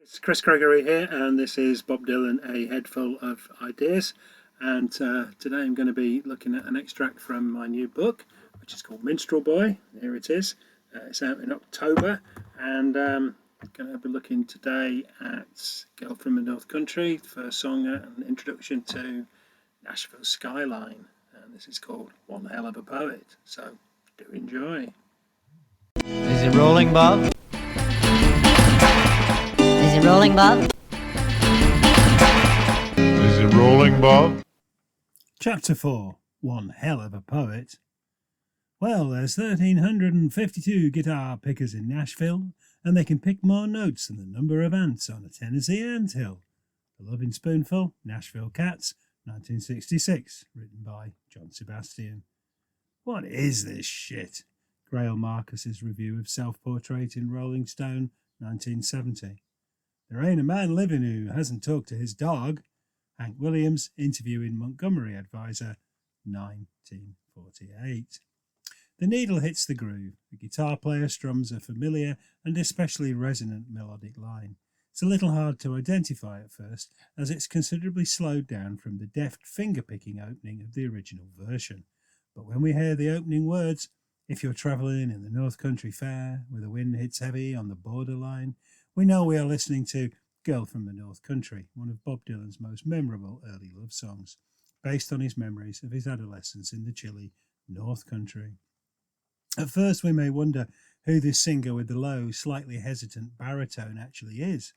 It's Chris Gregory here, and this is Bob Dylan, A Head Full of Ideas. And today I'm going to be looking at an extract from my new book, which is called Minstrel Boy. Here it is. It's out in October, and I'm going to be looking today at Girl from the North Country, the first song and introduction to Nashville Skyline. And this is called One Hell of a Poet. So do enjoy. Is it rolling, Bob? Is it rolling, Bob? Is it rolling, Bob? Chapter 4, One Hell of a Poet. Well, there's 1,352 guitar pickers in Nashville, and they can pick more notes than the number of ants on a Tennessee anthill. The Loving Spoonful, Nashville Cats, 1966, written by John Sebastian. What is this shit? Grail Marcus's review of Self-Portrait in Rolling Stone, 1970. There ain't a man living who hasn't talked to his dog. Hank Williams, interview in Montgomery Advisor, 1948. The needle hits the groove. The guitar player strums a familiar and especially resonant melodic line. It's a little hard to identify at first, as it's considerably slowed down from the deft finger-picking opening of the original version. But when we hear the opening words, "If you're travelling in the North Country Fair, where the wind hits heavy on the borderline," we know we are listening to Girl from the North Country, one of Bob Dylan's most memorable early love songs, based on his memories of his adolescence in the chilly North Country. At first we may wonder who this singer with the low, slightly hesitant baritone actually is.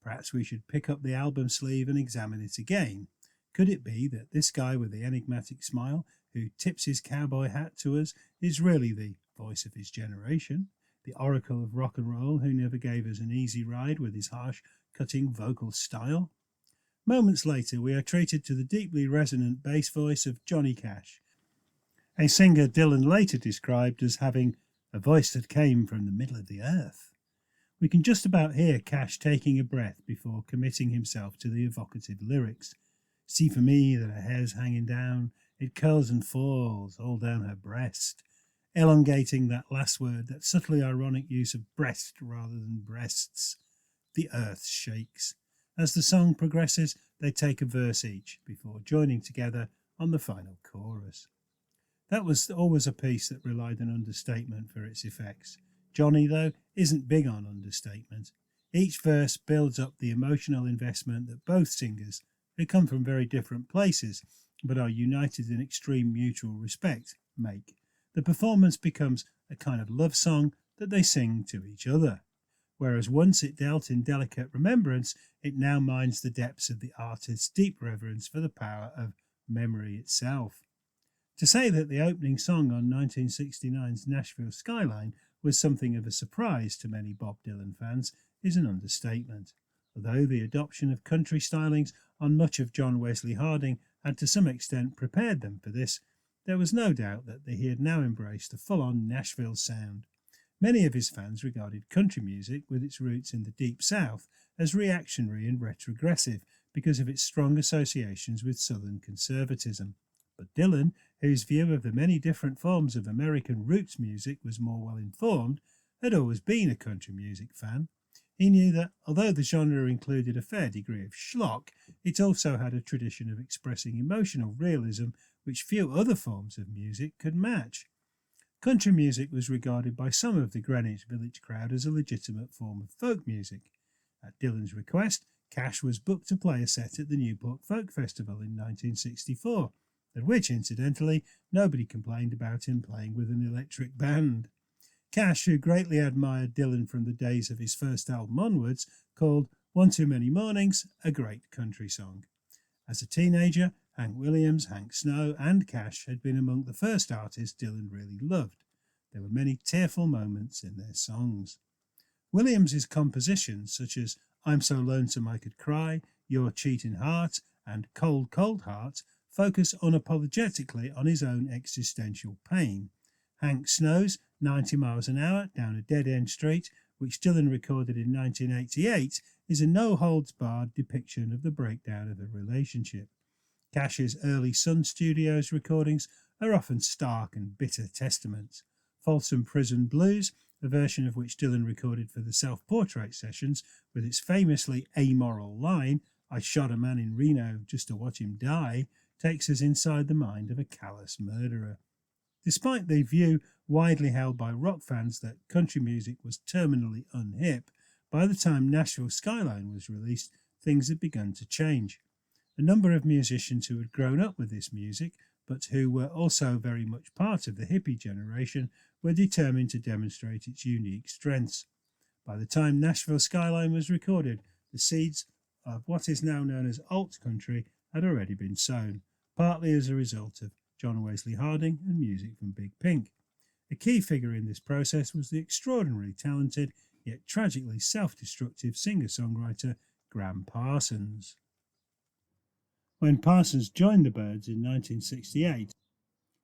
Perhaps we should pick up the album sleeve and examine it again. Could it be that this guy with the enigmatic smile, who tips his cowboy hat to us, is really the voice of his generation? The oracle of rock and roll who never gave us an easy ride with his harsh, cutting vocal style? Moments later, we are treated to the deeply resonant bass voice of Johnny Cash, a singer Dylan later described as having a voice that came from the middle of the earth. We can just about hear Cash taking a breath before committing himself to the evocative lyrics. "See for me that her hair's hanging down, it curls and falls all down her breast," elongating that last word, that subtly ironic use of breast rather than breasts. The earth shakes. As the song progresses, they take a verse each before joining together on the final chorus. That was always a piece that relied on understatement for its effects. Johnny, though, isn't big on understatement. Each verse builds up the emotional investment that both singers, who come from very different places but are united in extreme mutual respect, make. The performance becomes a kind of love song that they sing to each other. Whereas once it dealt in delicate remembrance, it now mines the depths of the artist's deep reverence for the power of memory itself. To say that the opening song on 1969's Nashville Skyline was something of a surprise to many Bob Dylan fans is an understatement. Although the adoption of country stylings on much of John Wesley Harding had to some extent prepared them for this, there was no doubt that he had now embraced a full-on Nashville sound. Many of his fans regarded country music, with its roots in the Deep South, as reactionary and retrogressive because of its strong associations with Southern conservatism. But Dylan, whose view of the many different forms of American roots music was more well informed, had always been a country music fan. He knew that, although the genre included a fair degree of schlock, it also had a tradition of expressing emotional realism which few other forms of music could match. Country music was regarded by some of the Greenwich Village crowd as a legitimate form of folk music. At Dylan's request, Cash was booked to play a set at the Newport Folk Festival in 1964, at which, incidentally, nobody complained about him playing with an electric band. Cash, who greatly admired Dylan from the days of his first album onwards, called One Too Many Mornings a great country song. As a teenager, Hank Williams, Hank Snow and Cash had been among the first artists Dylan really loved. There were many tearful moments in their songs. Williams's compositions, such as I'm So Lonesome I Could Cry, Your Cheating Heart and Cold Cold Heart, focus unapologetically on his own existential pain. Hank Snow's 90 miles an hour down a dead-end street, which Dylan recorded in 1988, is a no-holds-barred depiction of the breakdown of a relationship. Cash's early Sun Studios recordings are often stark and bitter testaments. Folsom Prison Blues a version of which Dylan recorded for the self-portrait sessions with its famously amoral line, "I shot a man in Reno just to watch him die," takes us inside the mind of a callous murderer. Despite the view widely held by rock fans that country music was terminally unhip, by the time Nashville Skyline was released, things had begun to change. A number of musicians who had grown up with this music, but who were also very much part of the hippie generation, were determined to demonstrate its unique strengths. By the time Nashville Skyline was recorded, the seeds of what is now known as alt country had already been sown, partly as a result of John Wesley Harding and music from Big Pink. A key figure in this process was the extraordinarily talented, yet tragically self-destructive singer-songwriter Gram Parsons. When Parsons joined the Byrds in 1968,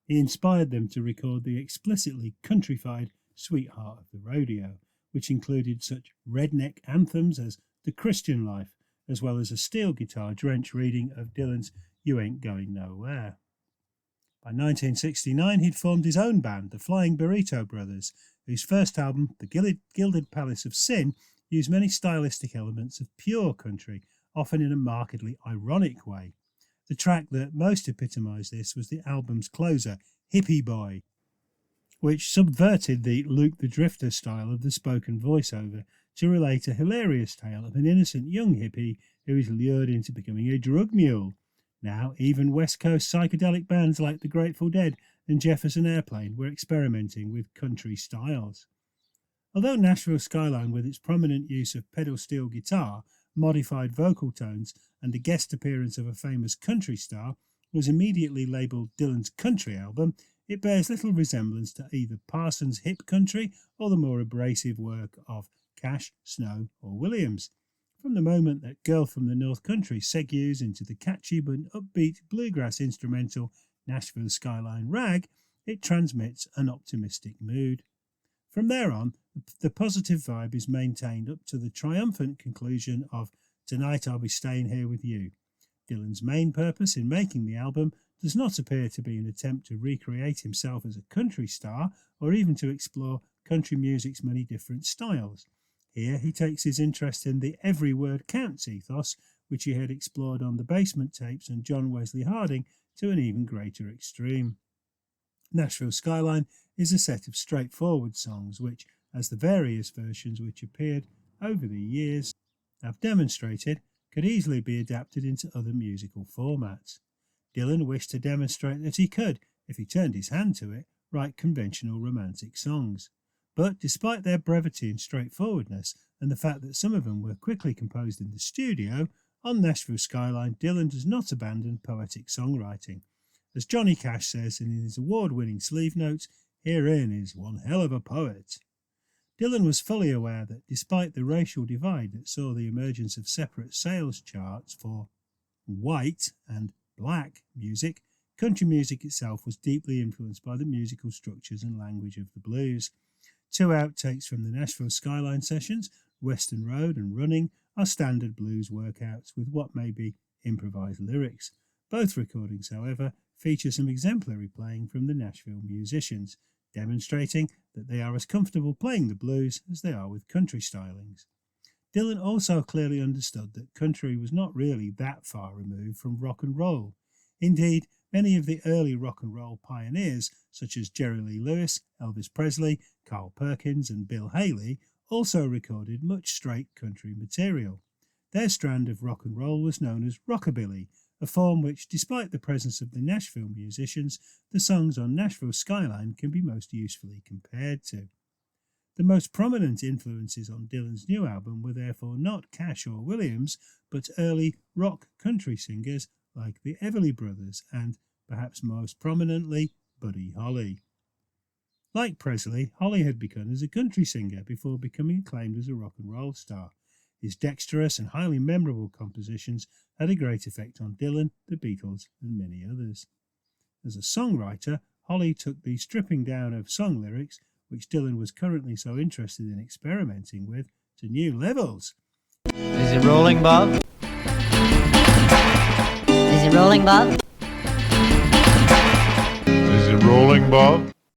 he inspired them to record the explicitly countrified Sweetheart of the Rodeo, which included such redneck anthems as The Christian Life, as well as a steel guitar drenched reading of Dylan's You Ain't Going Nowhere. By 1969, he'd formed his own band, the Flying Burrito Brothers, whose first album, The Gilded Palace of Sin, used many stylistic elements of pure country, often in a markedly ironic way. The track that most epitomised this was the album's closer, Hippie Boy, which subverted the Luke the Drifter style of the spoken voiceover to relate a hilarious tale of an innocent young hippie who is lured into becoming a drug mule. Now, even West Coast psychedelic bands like the Grateful Dead and Jefferson Airplane were experimenting with country styles. Although Nashville Skyline, with its prominent use of pedal steel guitar, modified vocal tones, and the guest appearance of a famous country star, was immediately labelled Dylan's country album, it bears little resemblance to either Parsons' hip country or the more abrasive work of Cash, Snow or Williams. From the moment that Girl from the North Country segues into the catchy but upbeat bluegrass instrumental Nashville Skyline Rag, it transmits an optimistic mood. From there on, the positive vibe is maintained up to the triumphant conclusion of Tonight I'll Be Staying Here With You. Dylan's main purpose in making the album does not appear to be an attempt to recreate himself as a country star or even to explore country music's many different styles. Here he takes his interest in the every word counts ethos, which he had explored on the Basement Tapes and John Wesley Harding, to an even greater extreme. Nashville Skyline is a set of straightforward songs which, as the various versions which appeared over the years have demonstrated, could easily be adapted into other musical formats. Dylan wished to demonstrate that he could, if he turned his hand to it, write conventional romantic songs. But despite their brevity and straightforwardness, and the fact that some of them were quickly composed in the studio, on Nashville Skyline, Dylan does not abandon poetic songwriting. As Johnny Cash says in his award-winning sleeve notes, "Herein is one hell of a poet." Dylan was fully aware that despite the racial divide that saw the emergence of separate sales charts for white and black music, country music itself was deeply influenced by the musical structures and language of the blues. Two outtakes from the Nashville Skyline sessions, Western Road and Running, are standard blues workouts with what may be improvised lyrics. Both recordings, however, feature some exemplary playing from the Nashville musicians, demonstrating that they are as comfortable playing the blues as they are with country stylings. Dylan also clearly understood that country was not really that far removed from rock and roll. Indeed, many of the early rock and roll pioneers, such as Jerry Lee Lewis, Elvis Presley, Carl Perkins and Bill Haley, also recorded much straight country material. Their strand of rock and roll was known as rockabilly, a form which, despite the presence of the Nashville musicians, the songs on Nashville Skyline can be most usefully compared to. The most prominent influences on Dylan's new album were therefore not Cash or Williams, but early rock country singers like the Everly Brothers and, perhaps most prominently, Buddy Holly. Like Presley, Holly had begun as a country singer before becoming acclaimed as a rock and roll star. His dexterous and highly memorable compositions had a great effect on Dylan, the Beatles, and many others. As a songwriter, Holly took the stripping down of song lyrics, which Dylan was currently so interested in experimenting with, to new levels. Is it rolling, Bob? Is it rolling, Bob? Is it rolling, Bob?